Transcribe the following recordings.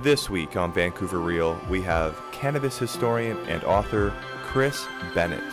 This week on Vancouver Real, we have cannabis historian and author Chris Bennett.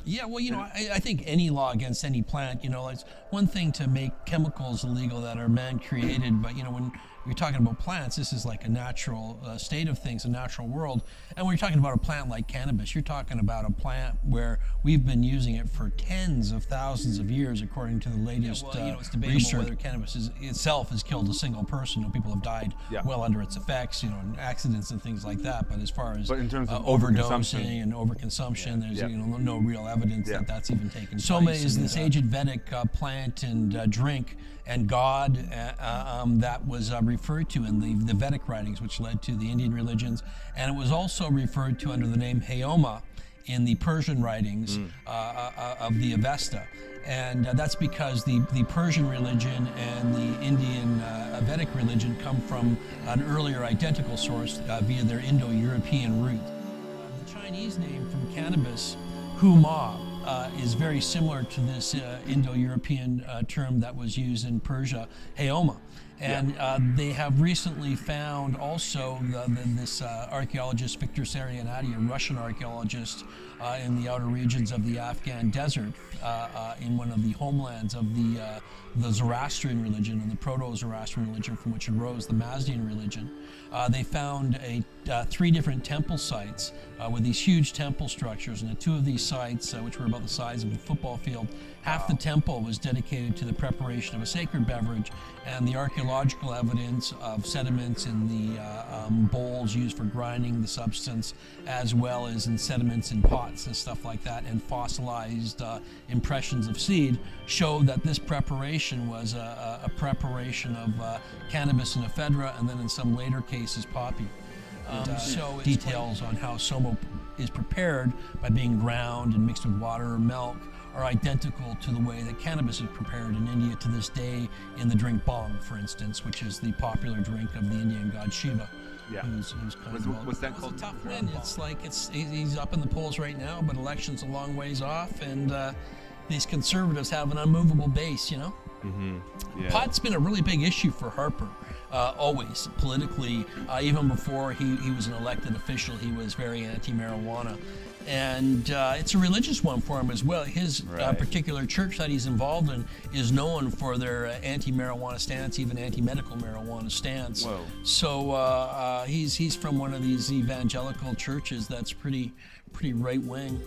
Yeah, well, I think any law against any plant, it's one thing to make chemicals illegal that are man-created, but, when you're talking about plants, this is like a natural state of things, a natural world. And when you're talking about a plant like cannabis, you're talking about a plant where we've been using it for tens of thousands of years, according to the latest it's debatable research. Whether cannabis itself has killed a single person. People have died well under its effects, in accidents and things like that. But as far as in terms of overdosing and overconsumption, there's no real evidence that that's even taken place. Soma is this ancient Vedic plant and drink and god that was referred to in the Vedic writings, which led to the Indian religions, and it was also referred to under the name Hayoma in the Persian writings of the Avesta. And that's because the Persian religion and the Indian Vedic religion come from an earlier identical source via their Indo-European roots. The Chinese name from cannabis, huma, is very similar to this Indo-European term that was used in Persia, Hayoma. And they have recently found also this archaeologist, Victor Sarianati, a Russian archaeologist in the outer regions of the Afghan desert, in one of the homelands of the Zoroastrian religion and the Proto-Zoroastrian religion from which arose the Mazdian religion. They found three different temple sites with these huge temple structures, and at two of these sites, which were about the size of a football field, half the temple was dedicated to the preparation of a sacred beverage, and the archaeological evidence of sediments in the bowls used for grinding the substance, as well as in sediments in pots and stuff like that, and fossilized impressions of seed, show that this preparation was a preparation of cannabis and ephedra, and then in some later cases poppy. So details on how soma is prepared by being ground and mixed with water or milk are identical to the way that cannabis is prepared in India to this day in the drink bhang, for instance, which is the popular drink of the Indian god Shiva. Yeah. Who's kind of what's that called? It's a tough win. It's like he's up in the polls right now, but election's a long ways off, and these conservatives have an unmovable base, Mm-hmm. Yeah. Pot's been a really big issue for Harper, always, politically. Even before he was an elected official, he was very anti-marijuana. And it's a religious one for him as well. His particular church that he's involved in is known for their anti-marijuana stance, even anti-medical marijuana stance. Whoa. So he's from one of these evangelical churches that's pretty right-wing.